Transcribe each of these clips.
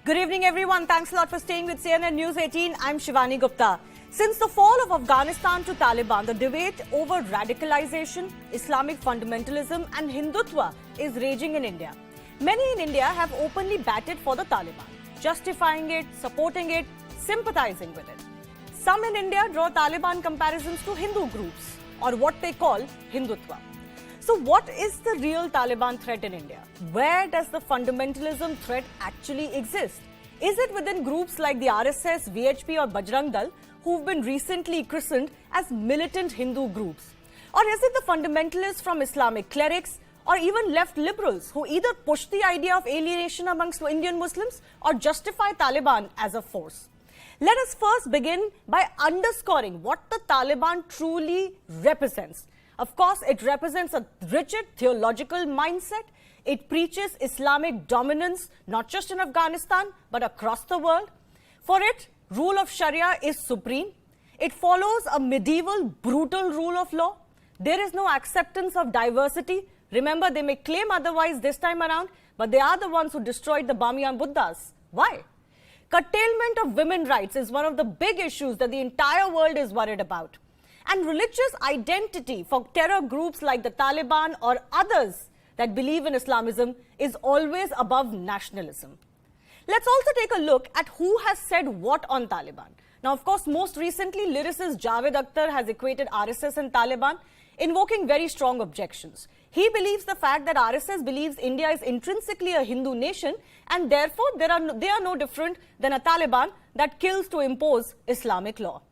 Good evening, everyone. Thanks a lot for staying with CNN News 18. I'm Shivani Gupta. Since the fall of Afghanistan to Taliban, the debate over radicalization, Islamic fundamentalism and Hindutva is raging in India. Many in India have openly batted for the Taliban, justifying it, supporting it, sympathizing with it. Some in India draw Taliban comparisons to Hindu groups, or what they call Hindutva. So what is the real Taliban threat in India? Where does the fundamentalism threat actually exist? Is it within groups like the RSS, VHP or Bajrang Dal, who've been recently christened as militant Hindu groups? Or is it the fundamentalists from Islamic clerics or even left liberals who either push the idea of alienation amongst Indian Muslims or justify Taliban as a force? Let us first begin by underscoring what the Taliban truly represents. Of course, it represents a rigid theological mindset. It preaches Islamic dominance, not just in Afghanistan, but across the world. For it, rule of Sharia is supreme. It follows a medieval, brutal rule of law. There is no acceptance of diversity. Remember, they may claim otherwise this time around, but they are the ones who destroyed the Bamiyan Buddhas. Why? Curtailment of women's rights is one of the big issues that the entire world is worried about. And religious identity for terror groups like the Taliban or others that believe in Islamism is always above nationalism. Let's also take a look at who has said what on Taliban. Now, of course, most recently, lyricist Javed Akhtar has equated RSS and Taliban, invoking very strong objections. He believes the fact that RSS believes India is intrinsically a Hindu nation and therefore they are no different than a Taliban that kills to impose Islamic law.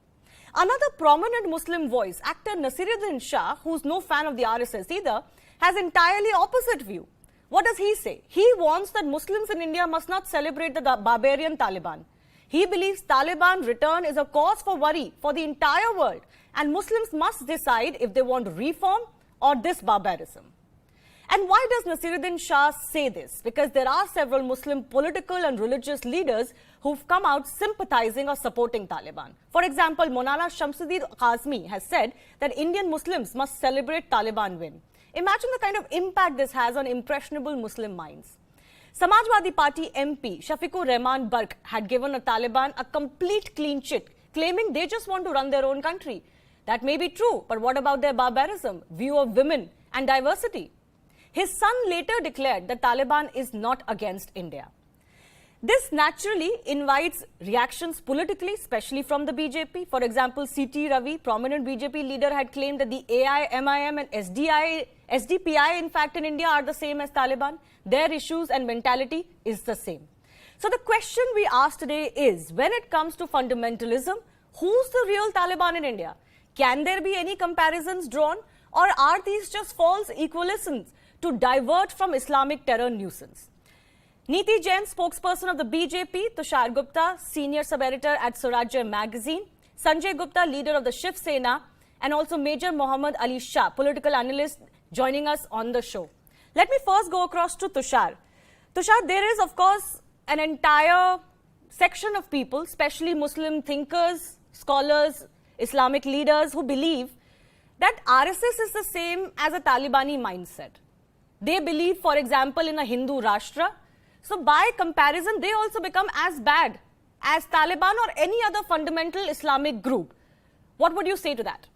Another prominent Muslim voice, actor Nasiruddin Shah, who's no fan of the RSS either, has entirely opposite view. What does he say? He warns that Muslims in India must not celebrate the barbarian Taliban. He believes Taliban return is a cause for worry for the entire world and Muslims must decide if they want reform or this barbarism. And why does Nasiruddin Shah say this? Because there are several Muslim political and religious leaders who've come out sympathizing or supporting Taliban. For example, Maulana Shamsuddin Kazmi has said that Indian Muslims must celebrate Taliban win. Imagine the kind of impact this has on impressionable Muslim minds. Samajwadi Party MP Shafiqur Rahman Barq had given the Taliban a complete clean chit, claiming they just want to run their own country. That may be true, but what about their barbarism, view of women and diversity? His son later declared that Taliban is not against India. This naturally invites reactions politically, especially from the BJP. For example, C.T. Ravi, prominent BJP leader, had claimed that the AI, MIM and SDPI, in fact, in India are the same as Taliban. Their issues and mentality is the same. So the question we ask today is, when it comes to fundamentalism, who's the real Taliban in India? Can there be any comparisons drawn? Or are these just false equivalents to divert from Islamic terror nuisance? Neeti Jain, spokesperson of the BJP, Tushar Gupta, senior sub-editor at Swarajya magazine, Sanjay Gupta, leader of the Shiv Sena, and also Major Mohammad Ali Shah, political analyst, joining us on the show. Let me first go across to Tushar. Tushar, there is, of course, an entire section of people, especially Muslim thinkers, scholars, Islamic leaders who believe that RSS is the same as a Talibani mindset. They believe, for example, in a Hindu Rashtra. So by comparison, they also become as bad as Taliban or any other fundamental Islamic group. What would you say to that?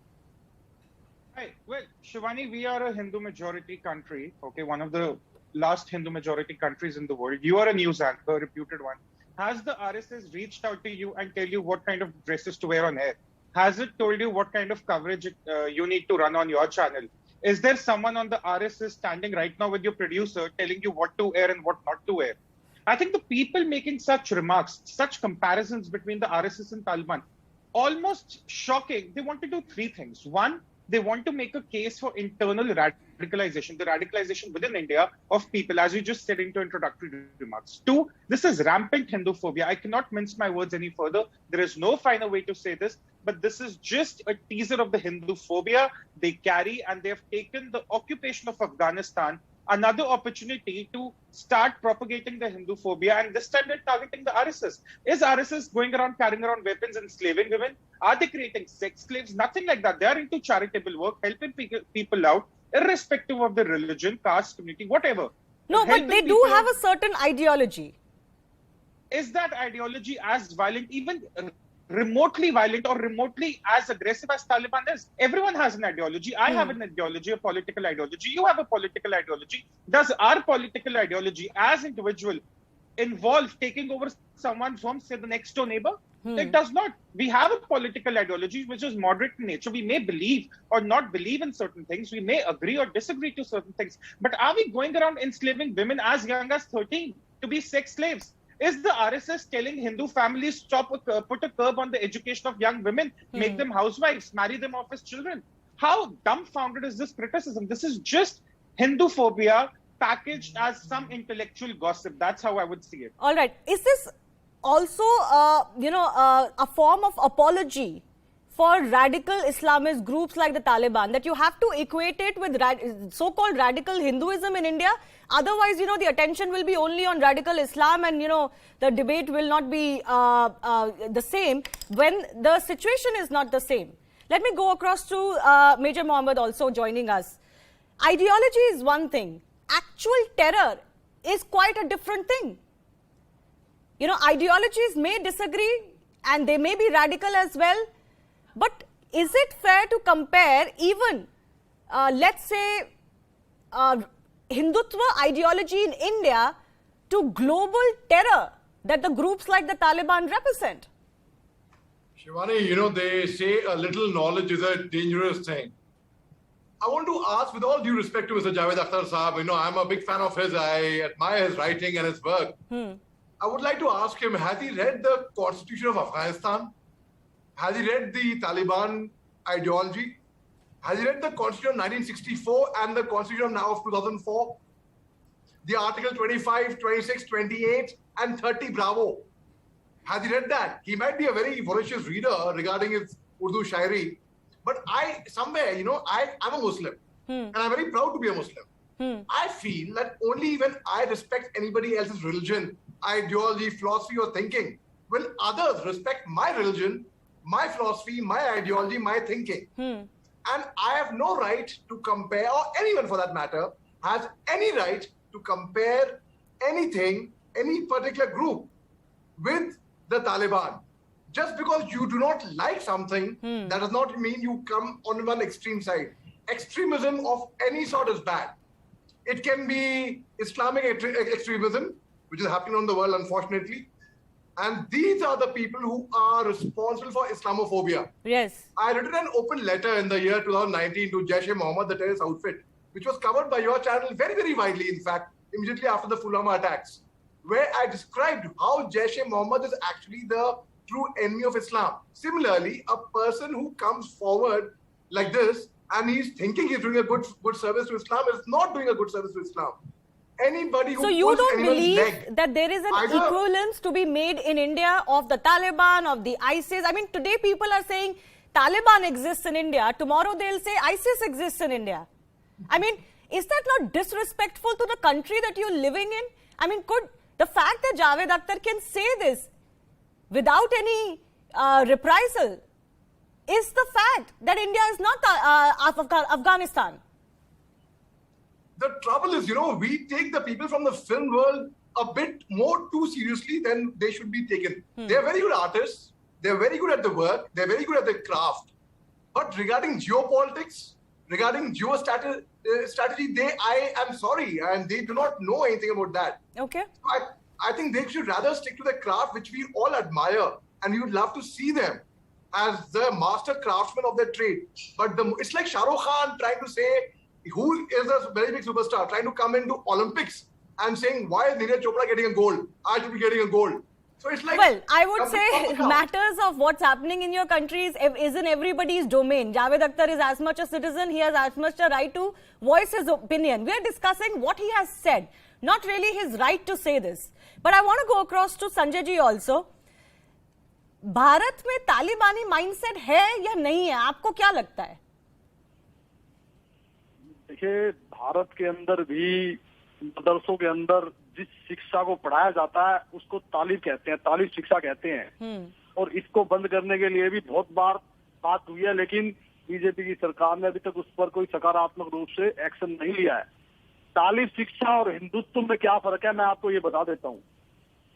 Right. Well, Shivani, we are a Hindu majority country, okay, one of the last Hindu majority countries in the world. You are a news anchor, a reputed one. Has the RSS reached out to you and tell you what kind of dresses to wear on air? Has it told you what kind of coverage you need to run on your channel? Is there someone on the RSS standing right now with your producer telling you what to air and what not to air? I think the people making such remarks, such comparisons between the RSS and Taliban, almost shocking. They want to do three things. One, they want to make a case for internal radicalization, the radicalization within India of people, as you just said into introductory remarks. Two, this is rampant Hindu phobia. I cannot mince my words any further. There is no finer way to say this, but this is just a teaser of the Hindu phobia they carry, and they have taken the occupation of Afghanistan another opportunity to start propagating the Hindu phobia, and this time they're targeting the RSS. Is RSS going around carrying around weapons and enslaving women? Are they creating sex slaves? Nothing like that. They are into charitable work, helping people out, irrespective of the religion, caste, community, whatever. No, but they do have a certain ideology. is that ideology as violent, even remotely violent or remotely as aggressive as Taliban is? Everyone has an ideology. I have an ideology, a political ideology. You have a political ideology. Does our political ideology as individual involve taking over someone's home, say the next door neighbor? It does not. We have a political ideology which is moderate in nature. We may believe or not believe in certain things. We may agree or disagree to certain things. But are we going around enslaving women as young as 13 to be sex slaves? Is the RSS telling Hindu families put a curb on the education of young women, make them housewives, marry them off as children? How dumbfounded is this criticism? This is just Hindu phobia packaged as some intellectual gossip. That's how I would see it. All right. Is this also, a form of apology for radical Islamist groups like the Taliban, that you have to equate it with so-called radical Hinduism in India? Otherwise, the attention will be only on radical Islam, and, the debate will not be the same when the situation is not the same. Let me go across to Major Mohammed also joining us. Ideology is one thing. Actual terror is quite a different thing. Ideologies may disagree and they may be radical as well. But is it fair to compare even, let's say, Hindutva ideology in India to global terror that the groups like the Taliban represent? Shivani, they say a little knowledge is a dangerous thing. I want to ask, with all due respect to Mr. Javed Akhtar Sahab, I'm a big fan of his. I admire his writing and his work. I would like to ask him, has he read the Constitution of Afghanistan? Has he read the Taliban ideology? Has he read the Constitution of 1964 and the Constitution of 2004? The Article 25, 26, 28 and 30 Bravo. Has he read that? He might be a very voracious reader regarding his Urdu Shairi. But I'm a Muslim. And I'm very proud to be a Muslim. I feel that only when I respect anybody else's religion, ideology, philosophy or thinking, will others respect my religion, my philosophy, my ideology, my thinking. And I have no right to compare, or anyone for that matter, has any right to compare anything, any particular group with the Taliban. Just because you do not like something, that does not mean you come on one extreme side. Extremism of any sort is bad. It can be Islamic extremism, which is happening on the world, unfortunately. And these are the people who are responsible for Islamophobia. Yes. I wrote an open letter in the year 2019 to Jaish-e-Mohammed, the terrorist outfit, which was covered by your channel very, very widely, in fact, immediately after the Pulwama attacks, where I described how Jaish-e-Mohammed is actually the true enemy of Islam. Similarly, a person who comes forward like this and he's thinking he's doing a good service to Islam is not doing a good service to Islam. Anybody who so you don't believe that there is an equivalence to be made in India of the Taliban, of the ISIS? I mean, today people are saying Taliban exists in India. Tomorrow they'll say ISIS exists in India. I mean, is that not disrespectful to the country that you're living in? I mean, could the fact that Javed Akhtar can say this without any reprisal is the fact that India is not Afghanistan? The trouble is, we take the people from the film world a bit more too seriously than they should be taken. They're very good artists. They're very good at the work. They're very good at the craft. But regarding geopolitics, regarding geostrategy, I am sorry, and they do not know anything about that. Okay. So I think they should rather stick to the craft, which we all admire, and we would love to see them as the master craftsmen of their trade. But it's like Shah Rukh Khan trying to say, who is a very big superstar, trying to come into Olympics and saying, why is Neeraj Chopra getting a gold? I should be getting a gold. So it's like... Well, I would say matters of what's happening in your country is in everybody's domain. Javed Akhtar is as much a citizen, he has as much a right to voice his opinion. We are discussing what he has said, not really his right to say this. But I want to go across to Sanjay ji also. Bharat में तालिबानी mindset है या नहीं है, आपको क्या लगता है? देखिए, भारत के अंदर भी मदरसों के अंदर जिस शिक्षा को पढ़ाया जाता है उसको तालीम कहते हैं, तालीम शिक्षा कहते हैं। और इसको बंद करने के लिए भी बहुत बार बात हुई है, लेकिन बीजेपी की सरकार ने अभी तक उस पर कोई सकारात्मक रूप से एक्शन नहीं लिया है। तालीम शिक्षा और हिंदुत्व में क्या फर्क है, मैं आपको ये बता देता हूँ।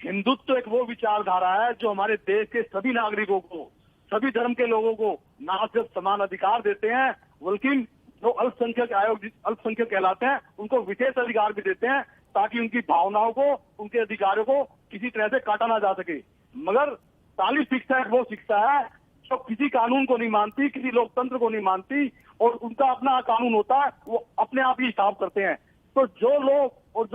हिंदुत्व एक वो विचारधारा है जो हमारे देश के सभी नागरिकों को, सभी धर्म के लोगों को ना सिर्फ समान अधिकार देते हैं, बल्कि जो अल्पसंख्यक कहलाते हैं उनको विशेष अधिकार भी देते हैं, ताकि उनकी भावनाओं को, उनके अधिकारों को किसी तरह से काटा ना जा सके। मगर ताली शिक्षा एक वो शिक्षा है जो किसी कानून को नहीं मानती, किसी लोकतंत्र को नहीं मानती, और उनका अपना कानून होता है, वो अपने आप ही हिसाब करते हैं। तो जो लोग और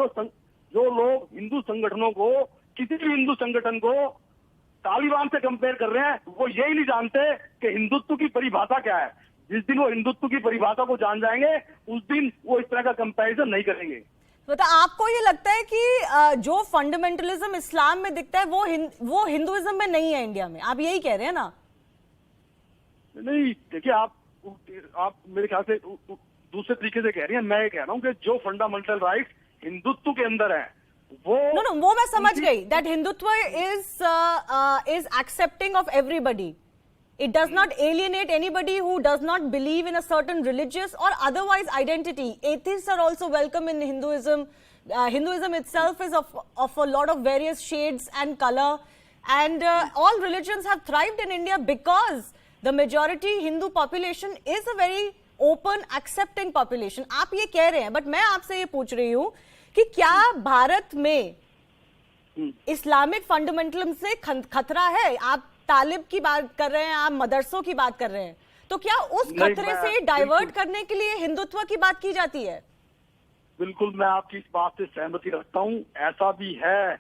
जो लोग हिंदू संगठनों को, किसी भी हिंदू संगठन को तालिबान से कंपेयर कर रहे हैं, वो यही नहीं जानते कि हिंदुत्व की परिभाषा क्या है। जिस दिन वो हिंदुत्व की परिभाषा को जान जाएंगे, उस दिन वो इस तरह का कंपैरिजन नहीं करेंगे। मतलब आपको ये लगता है कि जो फंडामेंटलिज्म इस्लाम में दिखता है वो हिंदुइज्म में नहीं है इंडिया में, आप यही कह रहे हैं ना? नहीं, देखिए, आप मेरे ख्याल से दूसरे तरीके से कह रही हैं। मैं ये कह रहा हूँ कि जो फंडामेंटल राइट्स हिंदुत्व के अंदर है वो मैं समझ गई that Hindutva is accepting of everybody. It does not alienate anybody who does not believe in a certain religious or otherwise identity. Atheists are also welcome in Hinduism. Hinduism itself is of a lot of various shades and color. And all religions have thrived in India because the majority Hindu population is a very open, accepting population. आप ये कह रहे हैं, but मैं आपसे ये पूछ रही हूँ कि क्या भारत में इस्लामिक फंडामेंटलिज्म से खतरा है? आप तालिब की बात कर रहे हैं, आप मदरसों की बात कर रहे हैं, तो क्या उस खतरे से डाइवर्ट करने के लिए हिंदुत्व की बात की जाती है? बिल्कुल, मैं आपकी इस बात से सहमति रखता हूँ। ऐसा भी है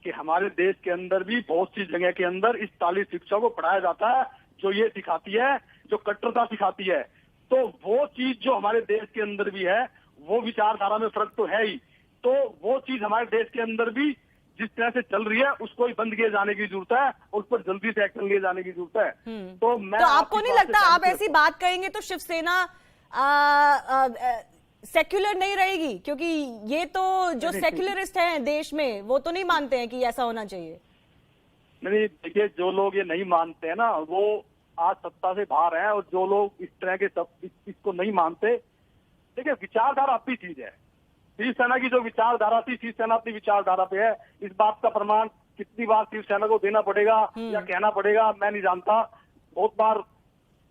कि हमारे देश के अंदर भी बहुत सी जगह के अंदर इस तालिब शिक्षा को पढ़ाया जाता है जो ये सिखाती है, जो कट्टरता सिखाती है। तो वो चीज जो हमारे देश के अंदर भी है, वो विचारधारा में फर्क तो है ही, तो वो चीज हमारे देश के अंदर भी जिस तरह से चल रही है उसको ही बंद किए जाने की जरूरत है, और उस पर जल्दी से एक्शन लिए जाने की जरूरत है। तो मैं आपको नहीं लगता आप ऐसी बात कहेंगे तो शिवसेना सेक्युलर नहीं रहेगी? क्योंकि ये तो जो सेक्युलरिस्ट हैं देश में वो तो नहीं मानते हैं कि ऐसा होना चाहिए। नहीं, देखिए, जो लोग ये नहीं मानते हैं ना, वो आज सत्ता से बाहर हैं, और जो लोग इस तरह के इसको नहीं मानते, देखिए, विचारधारा अपनी चीज है। शिवसेना की जो विचारधारा थी, शिवसेना अपनी विचारधारा पे है। इस बात का प्रमाण कितनी बार शिवसेना को देना पड़ेगा या कहना पड़ेगा, मैं नहीं जानता। बहुत बार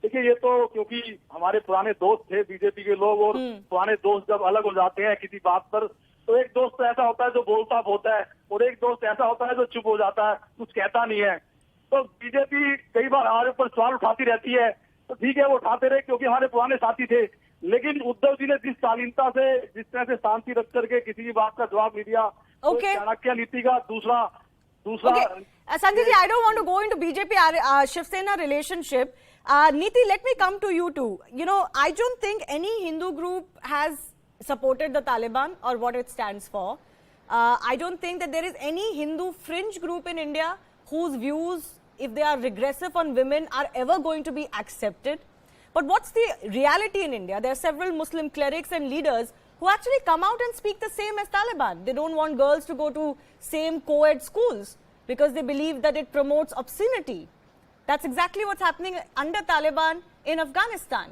देखिए, ये तो क्योंकि हमारे पुराने दोस्त थे बीजेपी के लोग, और पुराने दोस्त जब अलग हो जाते हैं किसी बात पर, तो एक दोस्त तो ऐसा होता है जो बोलता बहुत है, और एक दोस्त ऐसा होता है जो चुप हो जाता है, कुछ कहता नहीं है। तो बीजेपी कई बार हमारे ऊपर सवाल उठाती रहती है, तो ठीक है, वो उठाते रहे क्योंकि हमारे पुराने साथी थे। लेकिन उद्धव जी ने जिस शालीनता से, जिस तरह से शांति रख करके किसी भी बात का जवाब नहीं दिया, तो चाणक्य नीति का दूसरा Sanjay ji, I don't want to go into BJP Shiv-Sena relationship. Neeti, let me come to you too. You know, I don't think any Hindu group has supported the Taliban or what it stands for. I don't think that there is any Hindu fringe group in India whose views, if they are regressive on women, are ever going to be accepted. But what's the reality in India? There are several Muslim clerics and leaders who actually come out and speak the same as Taliban. They don't want girls to go to same co-ed schools because they believe that it promotes obscenity. That's exactly what's happening under Taliban in Afghanistan.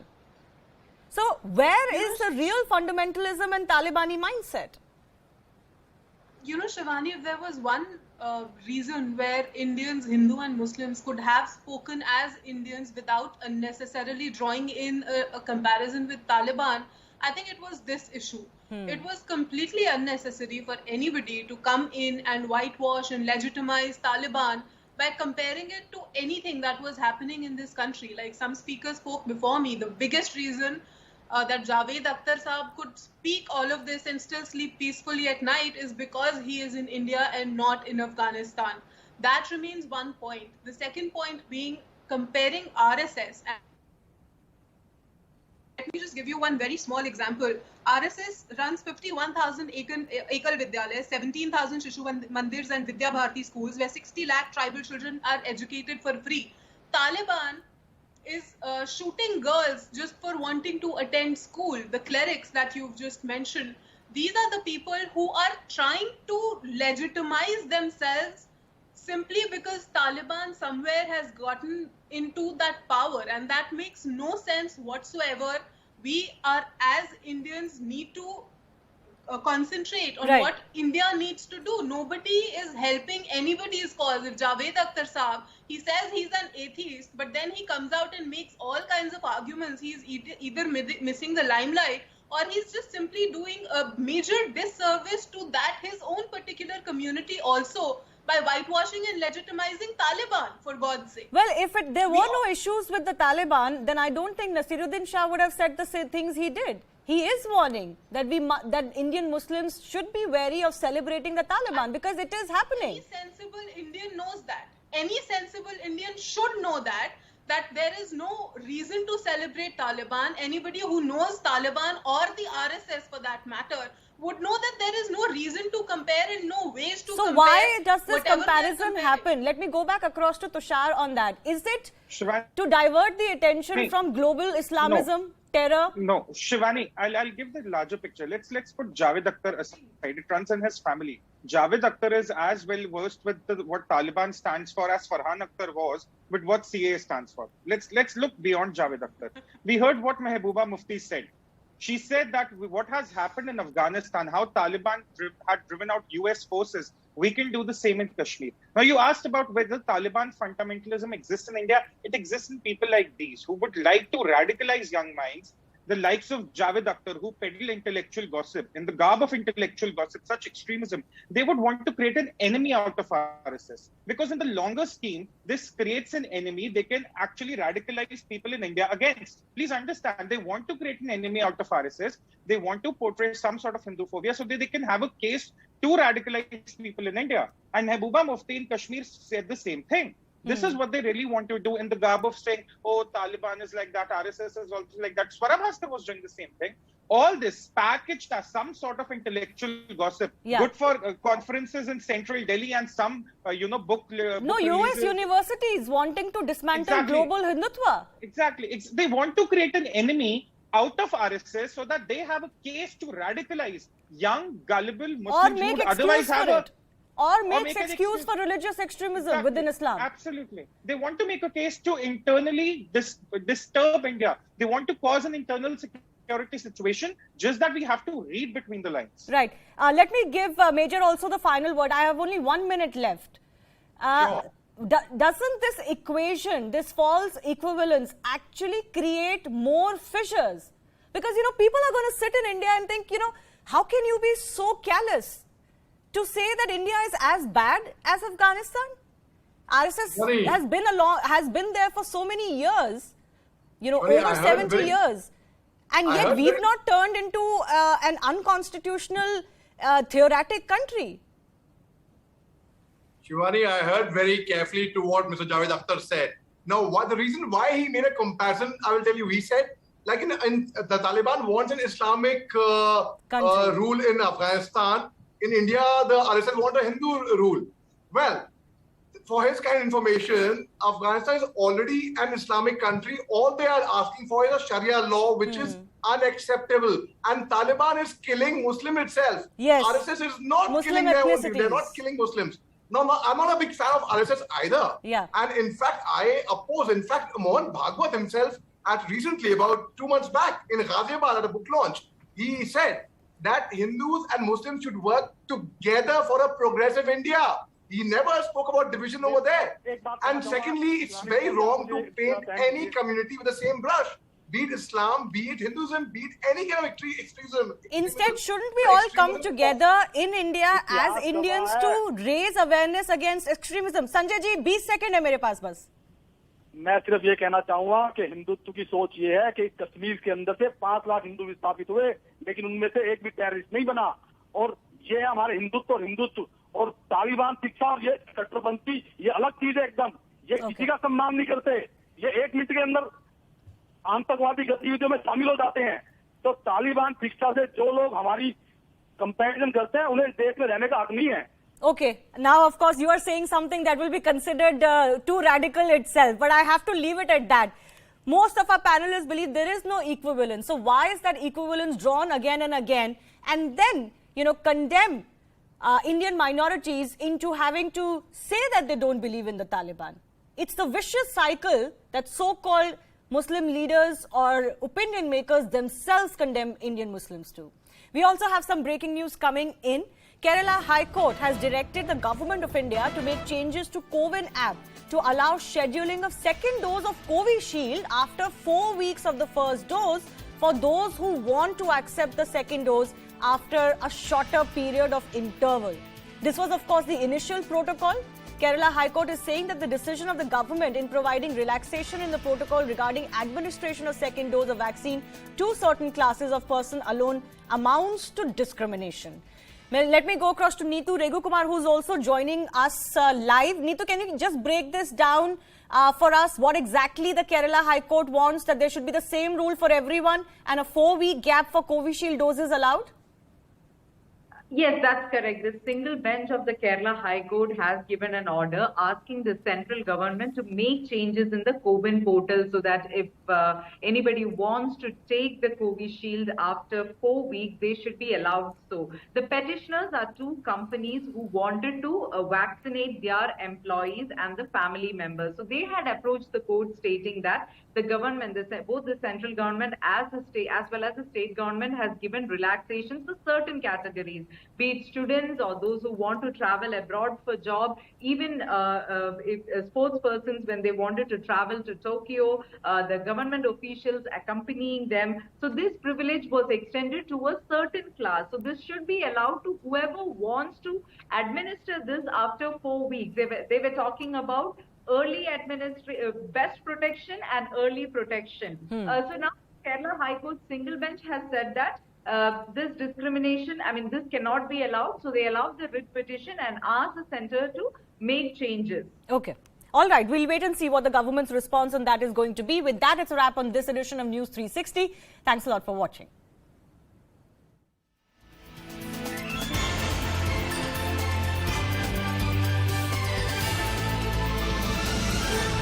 So where is the real fundamentalism and Talibani mindset? You know, Shivani, if there was one reason where Indians, Hindu and Muslims could have spoken as Indians without unnecessarily drawing in a comparison with Taliban, I think it was this issue. It was completely unnecessary for anybody to come in and whitewash and legitimize Taliban by comparing it to anything that was happening in this country. Like some speakers spoke before me, the biggest reason that Javed Akhtar Saab could speak all of this and still sleep peacefully at night is because he is in India and not in Afghanistan. That remains one point. The second point being comparing RSS. Let me just give you one very small example. RSS runs 51,000 Ekal Vidyalaya, 17,000 Shishu Mandirs and Vidya Bharati schools where 60 lakh tribal children are educated for free. Taliban is shooting girls just for wanting to attend school. The clerics that you've just mentioned, these are the people who are trying to legitimize themselves simply because Taliban somewhere has gotten into that power, and that makes no sense whatsoever. We are, as Indians, need to concentrate on Right. what India needs to do. Nobody is helping anybody's cause. If Javed Akhtar Saab, he says he's an atheist, but then he comes out and makes all kinds of arguments. He's either missing the limelight, or he's just simply doing a major disservice to that his own particular community also, by whitewashing and legitimizing Taliban, for God's sake. Well, if there were no issues with the Taliban, then I don't think Nasiruddin Shah would have said the same things he did. He is warning that that Indian Muslims should be wary of celebrating the Taliban because it is happening. Any sensible Indian knows that. Any sensible Indian should know that there is no reason to celebrate Taliban. Anybody who knows Taliban or the RSS for that matter would know that there is no reason to compare and no ways to compare. So why does this whatever they're comparison comparing. happen? Let me go back across to Tushar on that. Is it Shivani, to divert the attention from global Islamism, terror? no, Shivani, I'll give the larger picture. Let's put Javed Akhtar aside. It runs in his family. Javed Akhtar is as well versed with what Taliban stands for as Farhan Akhtar was with what CA stands for. Let's look beyond Javed Akhtar. We heard what Mehbooba Mufti said. She said that what has happened in Afghanistan, how Taliban had driven out US forces, we can do the same in Kashmir. Now, you asked about whether Taliban fundamentalism exists in India. It exists in people like these who would like to radicalize young minds, the likes of Javed Akhtar, who peddle intellectual gossip. In the garb of intellectual gossip, such extremism, they would want to create an enemy out of RSS. Because in the longer scheme, this creates an enemy they can actually radicalize people in India against. Please understand, they want to create an enemy out of RSS. They want to portray some sort of Hindu phobia so that they can have a case to radicalize people in India. And Mehbooba Mufti in Kashmir said the same thing. This is what they really want to do in the garb of saying, oh, Taliban is like that, RSS is also like that. Swara Bhaskar was doing the same thing. All this packaged as some sort of intellectual gossip, good for conferences in central Delhi and some, book. No, US universities wanting to dismantle global Hindutva. Exactly. They want to create an enemy out of RSS so that they have a case to radicalize young, gullible Muslims who would otherwise have a... Or makes excuse for religious extremism within Islam. Absolutely. They want to make a case to internally disturb India. They want to cause an internal security situation, just that we have to read between the lines. Right. Let me give Major also the final word. I have only 1 minute left. Sure. Doesn't this equation, this false equivalence, actually create more fissures? Because, people are going to sit in India and think, how can you be so callous to say that India is as bad as Afghanistan? RSS has been there for so many years, over 70 years. And yet we've not turned into an unconstitutional, theocratic country. Shivani, I heard very carefully to what Mr. Javed Akhtar said. Now, the reason why he made a comparison, I will tell you, he said, like in the Taliban wants an Islamic rule in Afghanistan. In India, the RSS want a Hindu rule. Well, for his kind of information, Afghanistan is already an Islamic country. All they are asking for is a Sharia law, which is unacceptable. And Taliban is killing Muslim itself. Yes. RSS is not Muslim killing their own people. ethnicities. They're not killing Muslims. No, I'm not a big fan of RSS either. Yeah. And in fact, I oppose. In fact, Mohan Bhagwat himself, recently, about 2 months back, in Ghaziabad at a book launch, he said that Hindus and Muslims should work together for a progressive India. He never spoke about division over there. And secondly, it's very wrong to paint any community with the same brush. Be it Islam, be it Hinduism, be it any kind of extremism. Instead, shouldn't we all come together in India as Indians to raise awareness against extremism? Sanjay ji, 20 seconds है मेरे पास बस. मैं सिर्फ ये कहना चाहूंगा कि हिंदुत्व की सोच ये है कि कश्मीर के अंदर से 5 लाख हिंदू विस्थापित हुए, लेकिन उनमें से एक भी टेररिस्ट नहीं बना. और ये हमारे हिंदुत्व और तालिबान शिक्षा और ये कट्टरपंथी, ये अलग चीज है एकदम. ये किसी का सम्मान नहीं करते. ये 1 मिनट के अंदर आतंकवादी गतिविधियों में शामिल हो जाते हैं. तो तालिबान शिक्षा से जो लोग हमारी कंपैरिजन करते हैं, उन्हें देश में रहने का हक नहीं है. Okay, now of course you are saying something that will be considered too radical itself, but I have to leave it at that. Most of our panelists believe there is no equivalence. So why is that equivalence drawn again and again, and then, condemn Indian minorities into having to say that they don't believe in the Taliban? It's the vicious cycle that so-called Muslim leaders or opinion makers themselves condemn Indian Muslims too. We also have some breaking news coming in. Kerala High Court has directed the Government of India to make changes to CoWIN app to allow scheduling of second dose of Covishield after 4 weeks of the first dose for those who want to accept the second dose after a shorter period of interval. This was, of course, the initial protocol. Kerala High Court is saying that the decision of the government in providing relaxation in the protocol regarding administration of second dose of vaccine to certain classes of person alone amounts to discrimination. Well, let me go across to Neetu Regukumar, who's also joining us live. Neetu, can you just break this down for us? What exactly the Kerala High Court wants, that there should be the same rule for everyone and a 4-week gap for Covishield doses allowed? Yes, that's correct. The single bench of the Kerala High Court has given an order asking the central government to make changes in the CoWIN portal so that if anybody wants to take the Covishield after 4 weeks, they should be allowed so. The petitioners are two companies who wanted to vaccinate their employees and the family members. So they had approached the court stating that the government, both the central government as well as the state government, has given relaxations for certain categories, be it students or those who want to travel abroad for job, even sports persons when they wanted to travel to Tokyo, the government officials accompanying them. So this privilege was extended to a certain class. So this should be allowed to whoever wants to administer this after 4 weeks. They were talking about early best protection and early protection. So now Kerala High Court single bench has said that this discrimination, this cannot be allowed. So they allowed the writ petition and asked the centre to make changes. Okay. All right. We'll wait and see what the government's response on that is going to be. With that, it's a wrap on this edition of News 360. Thanks a lot for watching.